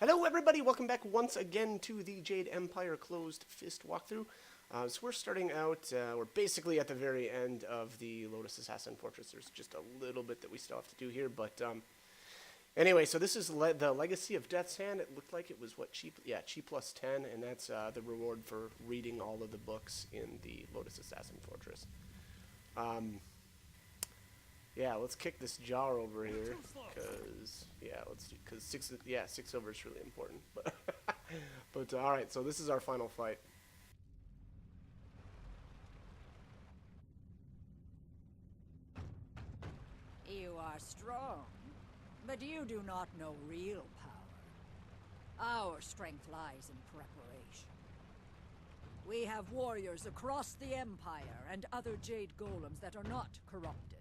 Hello everybody, welcome back once again to the Jade Empire Closed Fist walkthrough. So we're starting out, we're basically at the very end of the Lotus Assassin Fortress. There's just a little bit that we still have to do here, but anyway, so this is the Legacy of Death's Hand. It looked like it was, what, cheap? Yeah, cheap plus 10, and that's the reward for reading all of the books in the Lotus Assassin Fortress. Yeah, let's kick this jar over here, because, yeah, because 6 over is really important, but alright, so this is our final fight. You are strong, but you do not know real power. Our strength lies in preparation. We have warriors across the Empire and other Jade Golems that are not corrupted.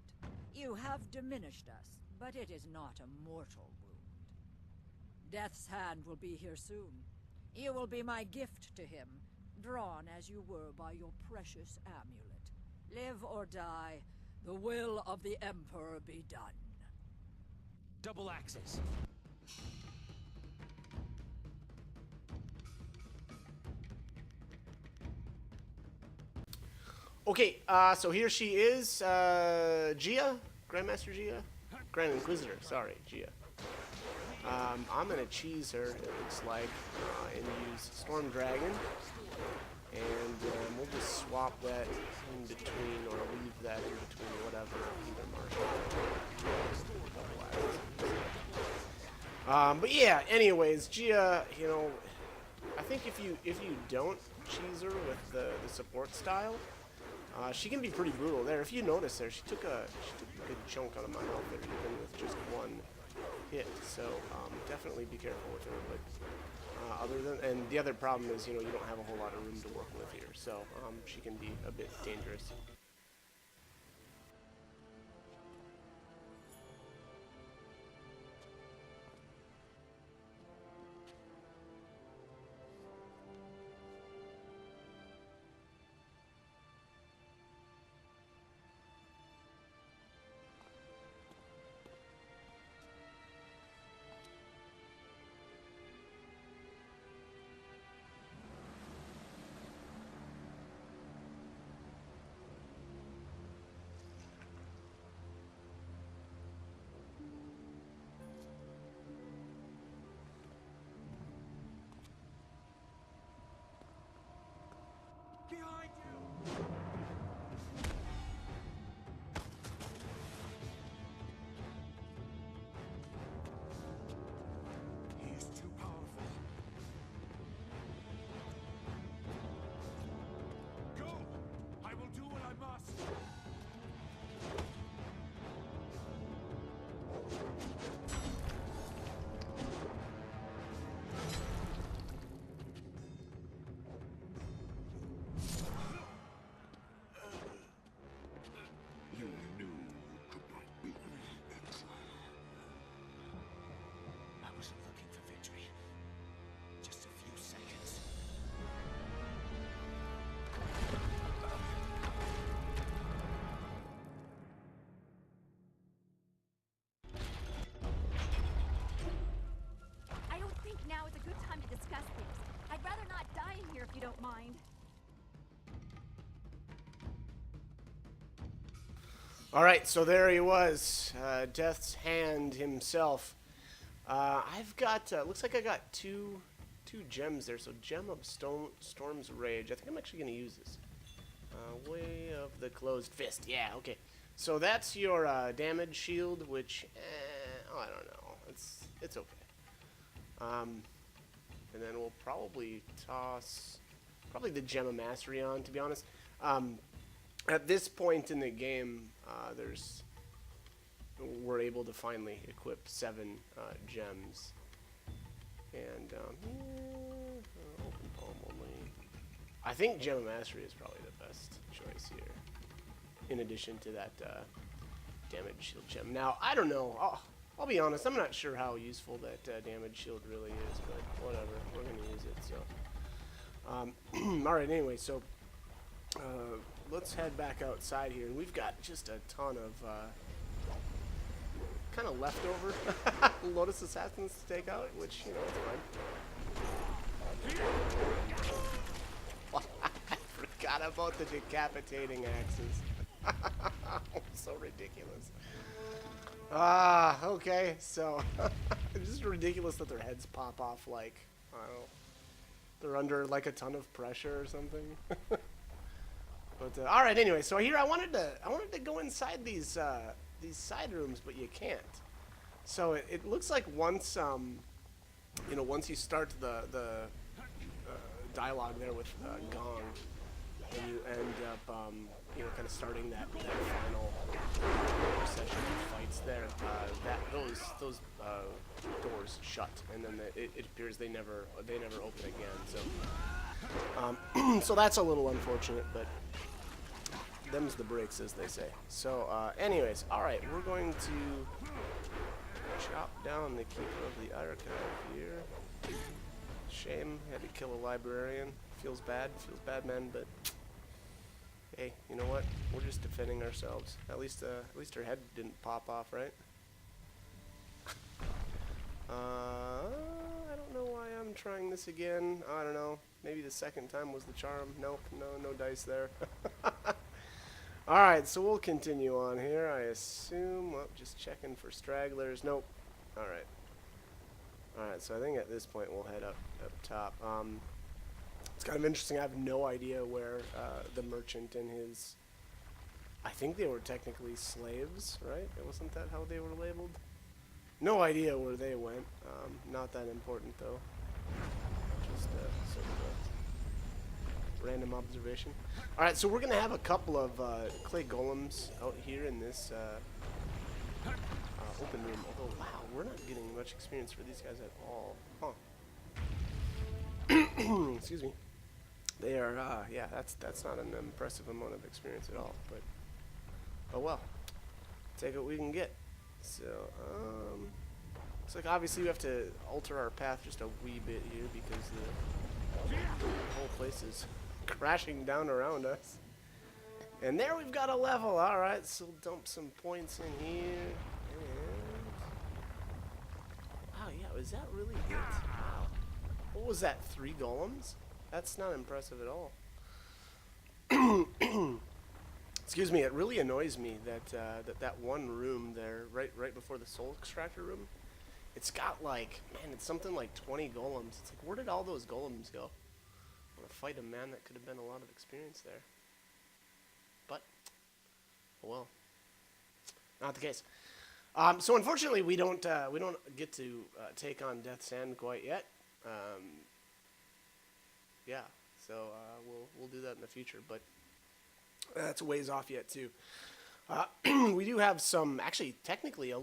You have diminished us, but it is not a mortal wound. Death's Hand will be here soon. You will be my gift to him, drawn as you were by your precious amulet. Live or die, the will of the Emperor be done. Double axes. Okay, so here she is, Gia? Grandmaster Gia? Grand Inquisitor, sorry, Gia. I'm gonna cheese her, it looks like, and use Storm Dragon. And we'll just swap that in between, or leave that in between, whatever, either martial. But yeah, anyways, Gia, you know, I think if you don't cheese her with the support style, she can be pretty brutal there. If you notice there, she took a good chunk out of my health there, even with just one hit. So definitely be careful with her. But and the other problem is, you know, you don't have a whole lot of room to work with here. So she can be a bit dangerous. Behind you! He is too powerful. Go! I will do what I must. You knew you could not beat me, exile. I wasn't looking for victory. Just a few seconds. I don't think now is a good time to discuss things. I'd rather not die in here if you don't mind. Alright, so there he was, Death's Hand himself. I've got, looks like I got two gems there, so Gem of Storm's Rage. I think I'm actually going to use this. Way of the Closed Fist, yeah, okay. So that's your damage shield, which, I don't know, it's okay. And then we'll probably toss, the Gem of Mastery on, to be honest. At this point in the game, we're able to finally equip 7 gems, and open palm only. I think Gem of Mastery is probably the best choice here, in addition to that damage shield gem. Now, I don't know. I'll be honest. I'm not sure how useful that damage shield really is, but whatever. We're gonna use it. So, all right. Anyway, so. Let's head back outside here, and we've got just a ton of kind of leftover Lotus Assassins to take out, which, you know, it's fine. I forgot about the decapitating axes. So ridiculous. Okay, so it's just ridiculous that their heads pop off like, I don't know, they're under like a ton of pressure or something. But all right, anyway, so here I wanted to go inside these side rooms, but you can't. So it looks like once you know, once you start the dialogue there with Gong, and you end up you know, kind of starting that final session of fights there, that those doors shut, and then it appears they never open again. So so that's a little unfortunate, but them's the breaks, as they say. So anyways, all right, we're going to chop down the Keeper of the Archive here. Shame, had to kill a librarian. Feels bad, man, but hey, you know what? We're just defending ourselves. At least her head didn't pop off, right? I don't know why I'm trying this again. I don't know. Maybe the second time was the charm. Nope, no dice there. Alright, so we'll continue on here, I assume. Well, just checking for stragglers. Nope. Alright. Alright, so I think at this point we'll head up top. It's kind of interesting. I have no idea where the merchant and his... I think they were technically slaves, right? Wasn't that how they were labeled? No idea where they went. Not that important, though. Just sort of a random observation. Alright, so we're going to have a couple of clay golems out here in this open room. Although, wow, we're not getting much experience for these guys at all. Huh. Excuse me. They are, yeah, that's not an impressive amount of experience at all. But, oh well. Take what we can get. So, looks like obviously we have to alter our path just a wee bit here because the whole place is crashing down around us. And there we've got a level. Alright, so dump some points in here. And... oh yeah, was that really it? Wow. What was that, 3 golems? That's not impressive at all. Excuse me, it really annoys me that that one room there, right before the soul extractor room, it's got like, man, it's something like 20 golems. It's like, where did all those golems go? I want to fight a man that could have been a lot of experience there. But, oh well, not the case. So unfortunately, we don't get to take on Death's Hand quite yet. Yeah, so we'll do that in the future, but that's a ways off yet too. We do have some, actually, technically a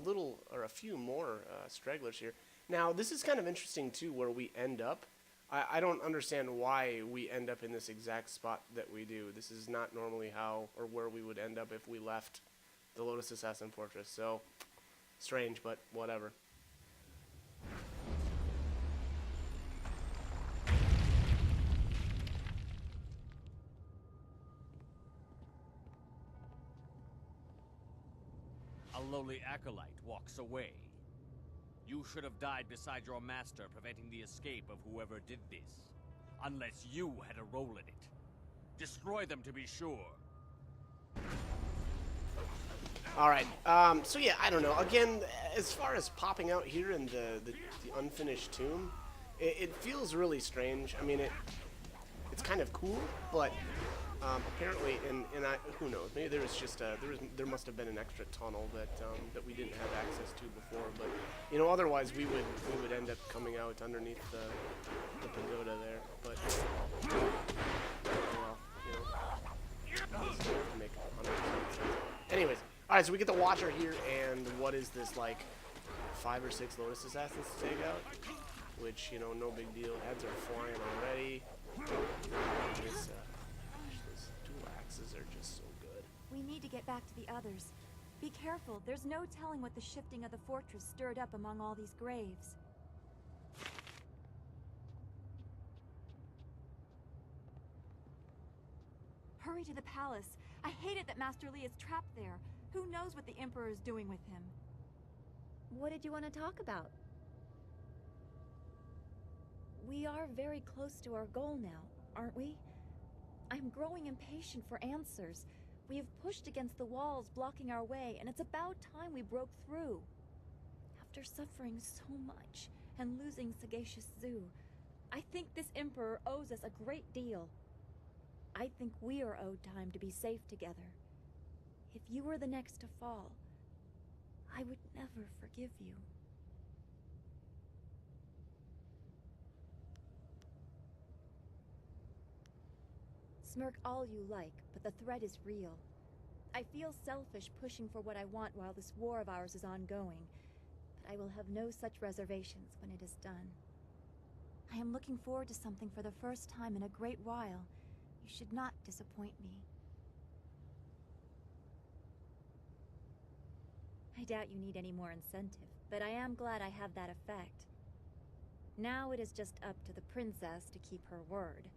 few more stragglers here. Now, this is kind of interesting too, where we end up. I don't understand why we end up in this exact spot that we do. This is not normally how or where we would end up if we left the Lotus Assassin Fortress. So, strange, but whatever. A lowly acolyte walks away. You should have died beside your master, preventing the escape of whoever did this. Unless you had a role in it. Destroy them to be sure. Alright, so yeah, I don't know. Again, as far as popping out here in the unfinished tomb, it feels really strange. I mean, it's kind of cool, but apparently, who knows? Maybe there was just there must have been an extra tunnel that we didn't have access to before. But you know, otherwise we would end up coming out underneath the pagoda there. But well, you know, this doesn't make 100% sense. Anyways, all right. So we get the Watcher here, and what is this, like 5 or 6 Lotus Assassins to take out? Which, you know, no big deal. Heads are flying already. This, are just so good. We need to get back to the others. Be careful, there's no telling what the shifting of the fortress stirred up among all these graves. Hurry to the palace. I hate it that Master Li is trapped there. Who knows what the Emperor is doing with him? What did you want to talk about? We are very close to our goal now, aren't we? I'm growing impatient for answers. We have pushed against the walls blocking our way, and it's about time we broke through. After suffering so much and losing Sagacious Zoo, I think this Emperor owes us a great deal. I think we are owed time to be safe together. If you were the next to fall, I would never forgive you. Smirk all you like, but the threat is real. I feel selfish pushing for what I want while this war of ours is ongoing, but I will have no such reservations when it is done. I am looking forward to something for the first time in a great while. You should not disappoint me. I doubt you need any more incentive, but I am glad I have that effect. Now it is just up to the princess to keep her word.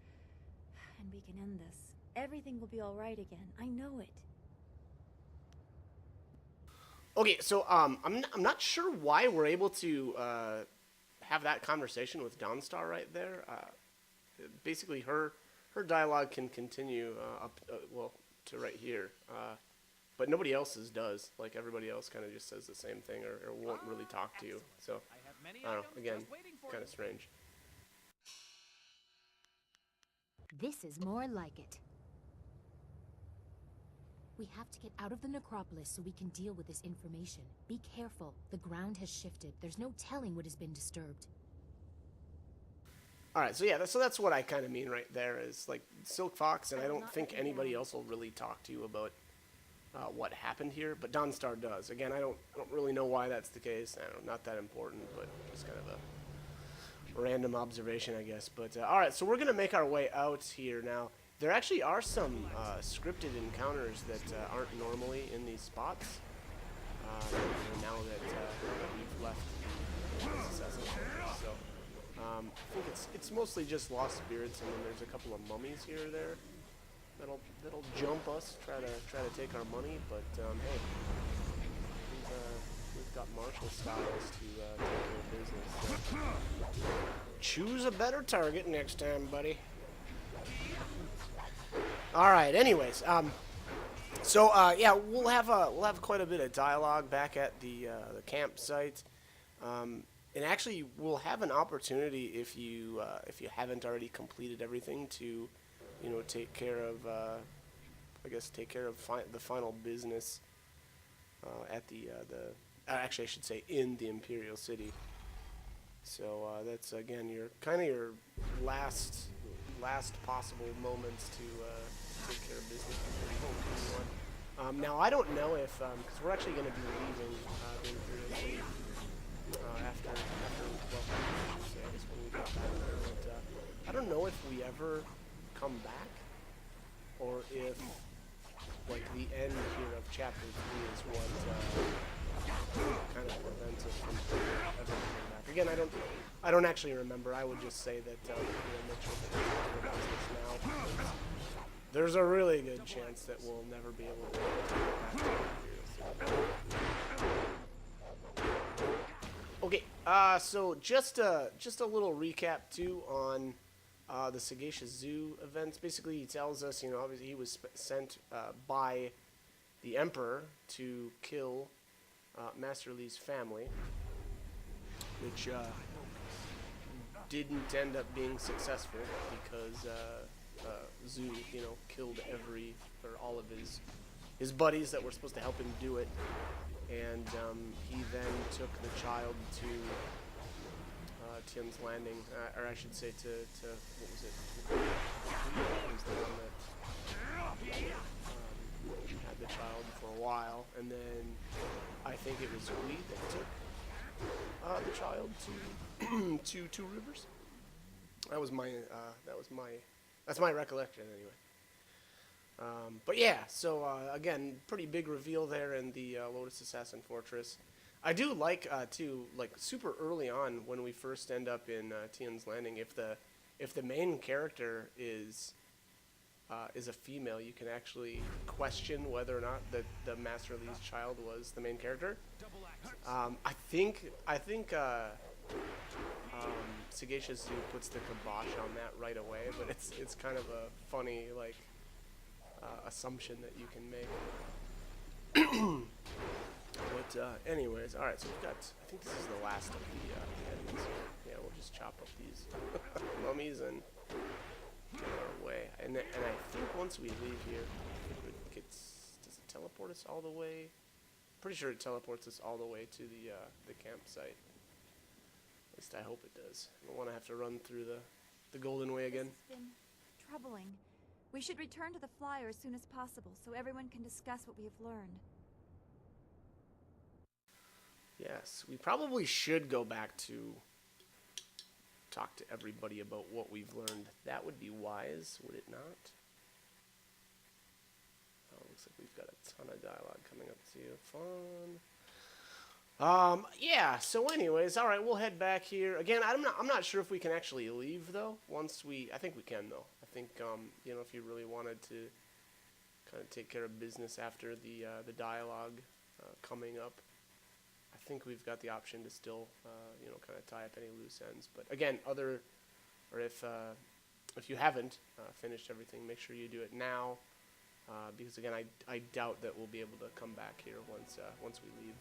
And we can end this. Everything will be all right again. I know it. Okay, so I'm not sure why we're able to have that conversation with Dawnstar right there. Basically, her dialogue can continue up well to right here, but nobody else's does. Like everybody else, kind of just says the same thing or won't really talk to you. So I don't know. Again, kind of strange. This is more like it. We have to get out of the necropolis so we can deal with this information. Be careful. The ground has shifted. There's no telling what has been disturbed. All right, so yeah, so that's what I kind of mean right there is like Silk Fox, and I don't think anybody else will really talk to you about what happened here, but Dawnstar does. Again, I don't really know why that's the case. I don't know, not that important, but just kind of a random observation, I guess. But all right, so we're gonna make our way out here now. There actually are some scripted encounters that aren't normally in these spots. Now that we've left the Assassin's Fortress, so I think it's mostly just lost spirits, and then there's a couple of mummies here or there that'll jump us, try to take our money. But hey, we've got martial styles to take care of business. So choose a better target next time, buddy. All right. Anyways, so yeah, we'll have quite a bit of dialogue back at the campsite, and actually we'll have an opportunity if you haven't already completed everything to, take care of the final business at the actually I should say in the Imperial City. So that's again your last possible moments to take care of business before you home anyone. Now I don't know if because we're actually going to be leaving the Imperial City after well, I should say, I guess when we got back there, but I don't know if we ever come back or if like the end here of chapter 3 is what kind of prevents us from ever coming back. Again, I don't actually remember. I would just say that make sure that we're talking about this now. There's a really good chance that we'll never be able to get back to the Imperial City. Okay, so just a little recap too on the Sagacious Zoo events. Basically, he tells us, obviously he was sent by the Emperor to kill Master Lee's family, which didn't end up being successful because Zoo, killed all of his buddies that were supposed to help him do it, and he then took the child to Tian's Landing, or I should say to what was it? Was the one that had the child for a while, and then I think it was Hui that took the child to Two Rivers. That's my recollection anyway. But yeah, so again, pretty big reveal there in the Lotus Assassin Fortress. I do like too, like super early on when we first end up in Tian's Landing, if the main character is is a female, you can actually question whether or not the Master Lee's child was the main character. I think Sagacious Zoo puts the kibosh on that right away, but it's kind of a funny like assumption that you can make. But anyways, all right. So we've got. I think this is the last of the enemies. Yeah, we'll just chop up these mummies and get our way. And I think once we leave here, it gets. Does it teleport us all the way? Pretty sure it teleports us all the way to the campsite. At least I hope it does. I don't want to have to run through the Golden Way again. This has been troubling. We should return to the flyer as soon as possible so everyone can discuss what we have learned. Yes, we probably should go back to talk to everybody about what we've learned. That would be wise, would it not? Oh, looks like we've got a ton of dialogue coming up too. Fun. Yeah, so anyways, all right, we'll head back here. Again, I'm not sure if we can actually leave though. I think we can though. I think you know, if you really wanted to kind of take care of business after the dialogue coming up, I think we've got the option to still you know, kind of tie up any loose ends. But again, if you haven't finished everything, make sure you do it now, because again, I doubt that we'll be able to come back here once we leave.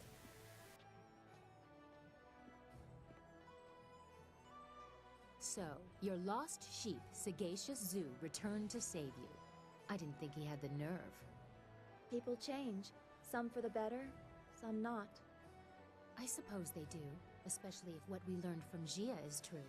So, your lost sheep, Sagacious Zoo, returned to save you. I didn't think he had the nerve. People change. Some for the better, some not. I suppose they do, especially if what we learned from Gia is true.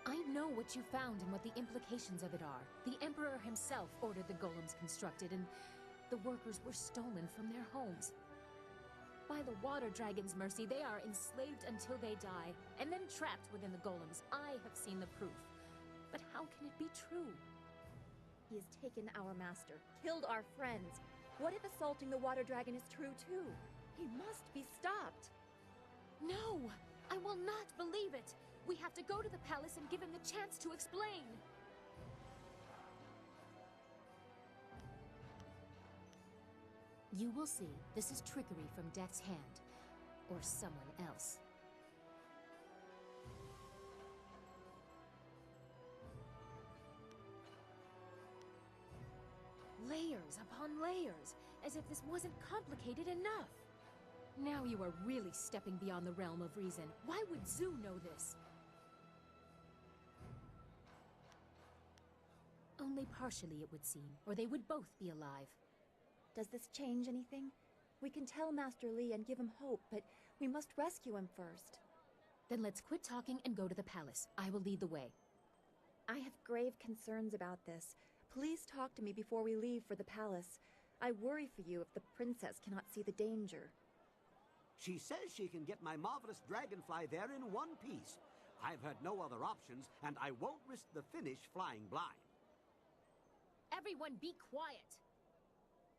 I know what you found and what the implications of it are. The Emperor himself ordered the golems constructed, and the workers were stolen from their homes. By the Water Dragon's mercy, they are enslaved until they die, and then trapped within the golems. I have seen the proof. But how can it be true? He has taken our master, killed our friends. What if assaulting the Water Dragon is true too? He must be stopped. No! I will not believe it! We have to go to the palace and give him the chance to explain! You will see. This is trickery from Death's hand. Or someone else. Layers upon layers, as if this wasn't complicated enough. Now you are really stepping beyond the realm of reason. Why would Zoo know this? Only partially, it would seem, or they would both be alive. Does this change anything? We can tell Master Lee and give him hope, but we must rescue him first. Then let's quit talking and go to the palace. I will lead the way. I have grave concerns about this. Please talk to me before we leave for the palace. I worry for you if the princess cannot see the danger. She says she can get my marvelous dragonfly there in one piece. I've heard no other options, and I won't risk the finish flying blind. Everyone be quiet!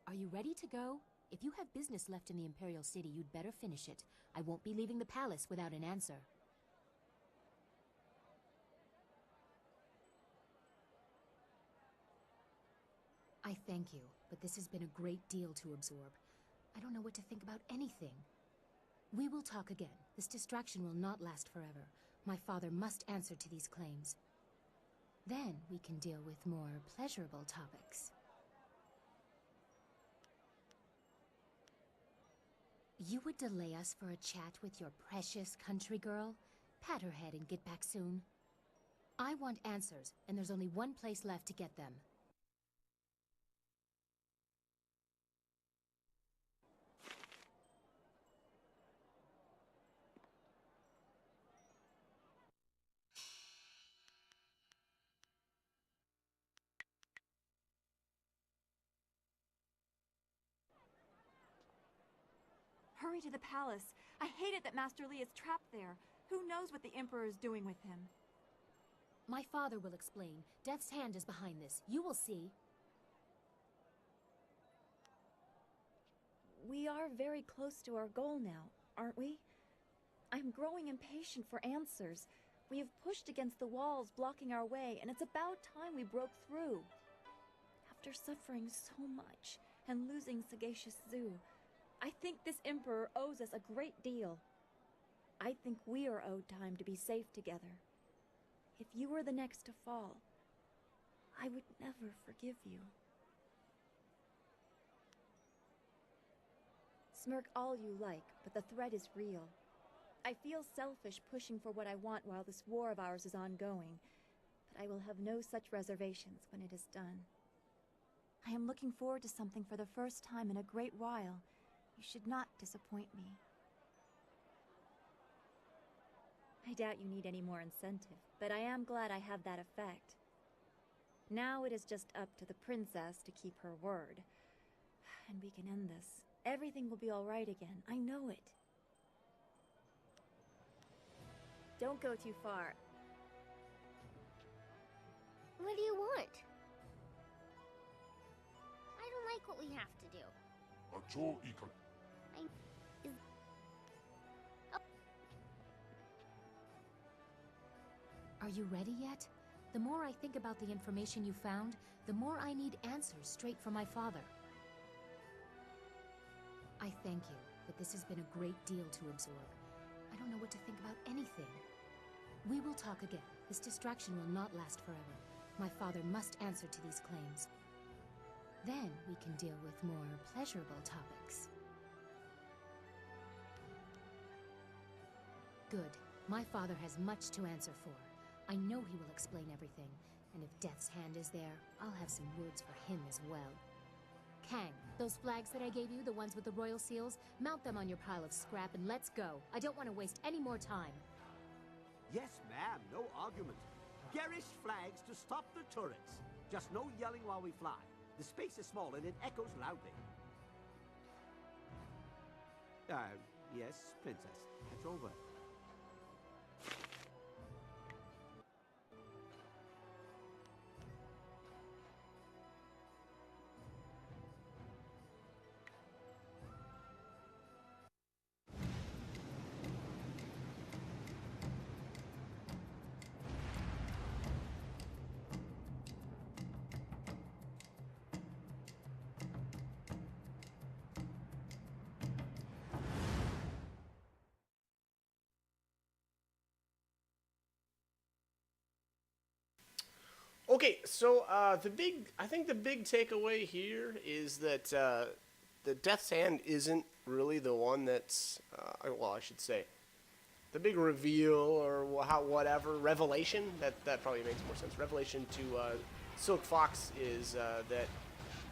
Are you ready to go? If you have business left in the Imperial City, you'd better finish it. I won't be leaving the palace without an answer. I thank you, but this has been a great deal to absorb. I don't know what to think about anything. We will talk again. This distraction will not last forever. My father must answer to these claims. Then we can deal with more pleasurable topics. You would delay us for a chat with your precious country girl? Pat her head and get back soon. I want answers, and there's only one place left to get them. Hurry to the palace. I hate it that Master Lee is trapped there. Who knows what the Emperor is doing with him? My father will explain. Death's hand is behind this. You will see. We are very close to our goal now, aren't we? I'm growing impatient for answers. We have pushed against the walls blocking our way, and it's about time we broke through. After suffering so much and losing Sagacious Zoo, I think this Emperor owes us a great deal. I think we are owed time to be safe together. If you were the next to fall, I would never forgive you. Smirk all you like, but the threat is real. I feel selfish pushing for what I want while this war of ours is ongoing, but I will have no such reservations when it is done. I am looking forward to something for the first time in a great while. You should not disappoint me. I doubt you need any more incentive, but I am glad I have that effect. Now it is just up to the princess to keep her word. And we can end this. Everything will be all right again. I know it. Don't go too far. What do you want? I don't like what we have to do. Acho ikan. Are you ready yet? The more I think about the information you found, the more I need answers straight from my father. I thank you, but this has been a great deal to absorb. I don't know what to think about anything. We will talk again. This distraction will not last forever. My father must answer to these claims. Then we can deal with more pleasurable topics. Good. My father has much to answer for. I know he will explain everything, and if Death's Hand is there, I'll have some words for him as well. Kang, those flags that I gave you, the ones with the royal seals, mount them on your pile of scrap and let's go. I don't want to waste any more time. Yes, ma'am, no argument. Garish flags to stop the turrets. Just no yelling while we fly. The space is small and it echoes loudly. Yes, Princess. That's over. Okay, so I think the big takeaway here is that the Death's Hand isn't really the one that's, well, I should say, the big reveal or whatever revelation. That probably makes more sense. Revelation to Silk Fox is that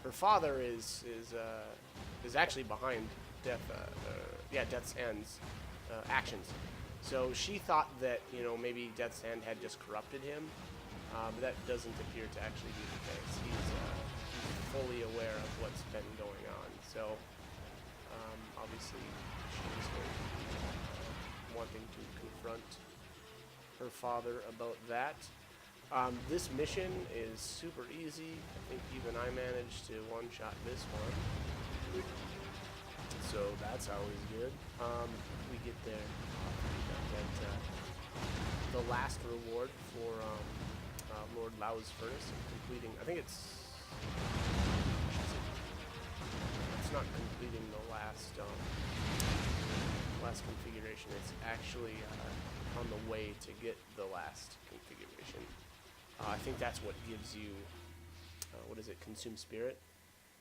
her father is actually behind Death's Hand's actions. So she thought that maybe Death's Hand had just corrupted him. But that doesn't appear to actually be the case. He's fully aware of what's been going on. So, obviously, she's going to be wanting to confront her father about that. This mission is super easy. I think even I managed to one-shot this one. So that's always good. We get there. We get the last reward for Lord Lau's furnace, completing. I think it's not completing the last configuration. It's actually on the way to get the last configuration. I think that's what gives you what is it? Consume Spirit,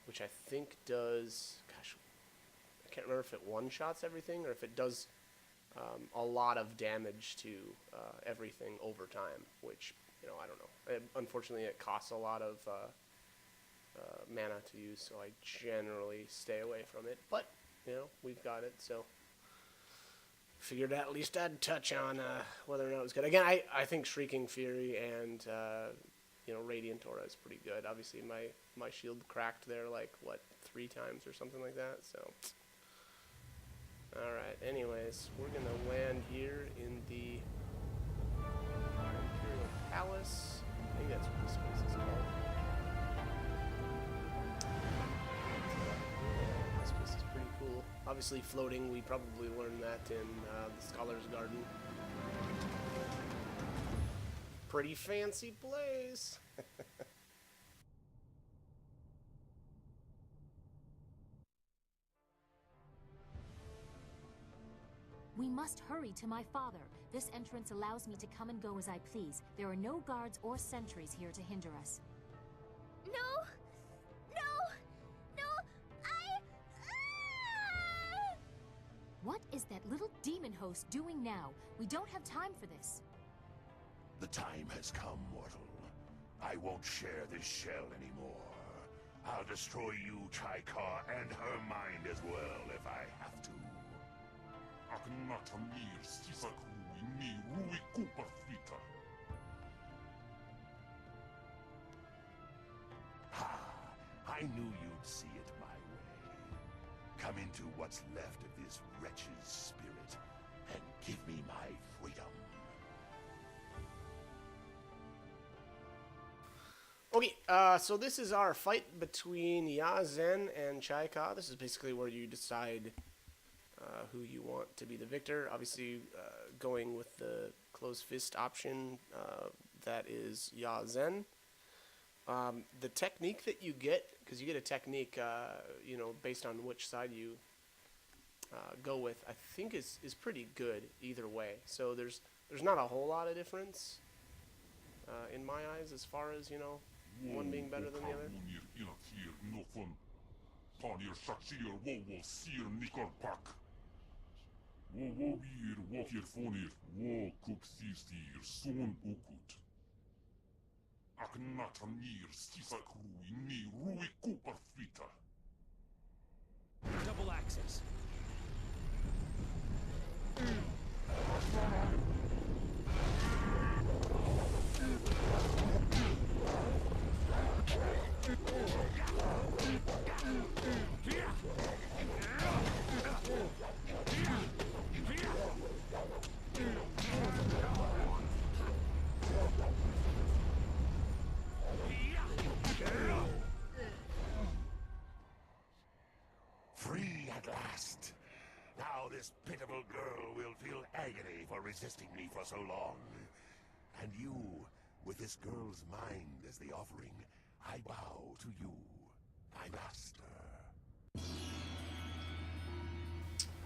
which I think does. Gosh, I can't remember if it one-shots everything or if it does a lot of damage to everything over time, which. I don't know. Unfortunately, it costs a lot of mana to use, so I generally stay away from it. But, we've got it, so figured at least I'd touch on whether or not it was good. Again, I think Shrieking Fury and, Radiant Aura is pretty good. Obviously, my shield cracked there, 3 times or something like that, so. Alright, anyways, we're going to land here in the Palace. I think that's what this place is called. This place is pretty cool. Obviously floating, we probably learned that in the Scholar's Garden. Pretty fancy place. We must hurry to my father. This entrance allows me to come and go as I please. There are no guards or sentries here to hinder us. No! No! What is that little demon host doing now? We don't have time for this. The time has come, mortal. I won't share this shell anymore. I'll destroy you, Chaika, and her mind as well if I have to. Ha! I knew you'd see it my way. Come into what's left of this wretch's spirit and give me my freedom. Okay, so this is our fight between Yazen and Chaika. This is basically where you decide who you want to be the victor. Obviously, going with the closed fist option, that is Yazen. The technique that you get, because you get a technique, you know, based on which side you go with, I think is pretty good either way. So there's not a whole lot of difference in my eyes as far as, you know, one being better than the other. Double axis. Free at last. Now this pitiful girl will feel agony for resisting me for so long. And you, with this girl's mind as the offering, I bow to you, my master.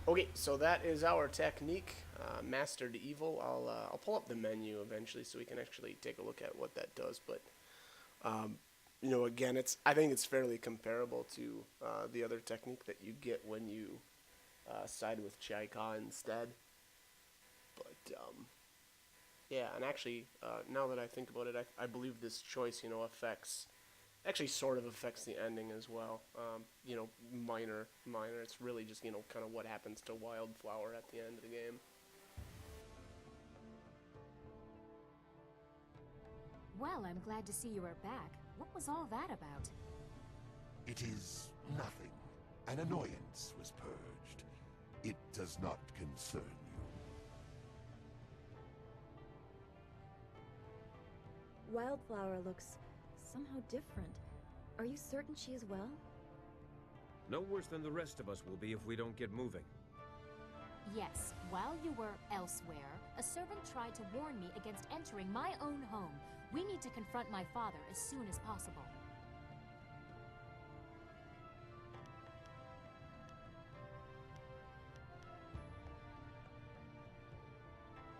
Okay, so that is our technique, Mastered Evil. I'll pull up the menu eventually so we can actually take a look at what that does. But you know, again, I think it's fairly comparable to the other technique that you get when you side with Chaika instead. But yeah, and actually, now that I think about it, I believe this choice, you know, actually sort of affects the ending as well. You know, minor. It's really just, you know, kind of what happens to Wildflower at the end of the game. Well, I'm glad to see you are back. What was all that about? It is nothing. An annoyance was purged. It does not concern you. Wildflower looks somehow different. Are you certain she is well? No worse than the rest of us will be if we don't get moving. Yes, while you were elsewhere, a servant tried to warn me against entering my own home. We need to confront my father as soon as possible.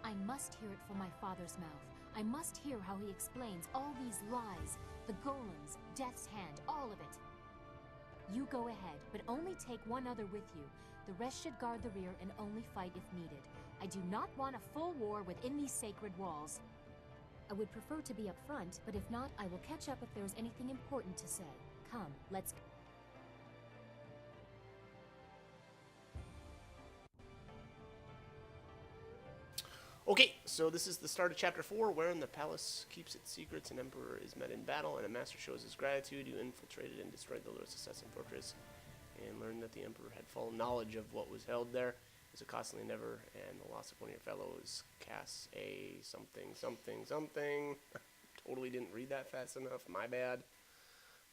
I must hear it from my father's mouth. I must hear how he explains all these lies, the golems, Death's Hand, all of it. You go ahead, but only take one other with you. The rest should guard the rear and only fight if needed. I do not want a full war within these sacred walls. I would prefer to be up front, but if not, I will catch up if there is anything important to say. Come, let's go. Okay, so this is the start of Chapter 4, wherein the palace keeps its secrets, an emperor is met in battle, and a master shows his gratitude. You infiltrated and destroyed the Lord's assassin fortress, and learned that the emperor had full knowledge of what was held there. Is a costly endeavor, and the loss of one of your fellows casts a something. Totally didn't read that fast enough, my bad.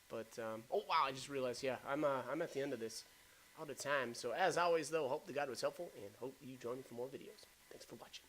But, oh wow, I just realized, yeah, I'm at the end of this. out of time. So as always, though, hope the guide was helpful, and hope you join me for more videos. Thanks for watching.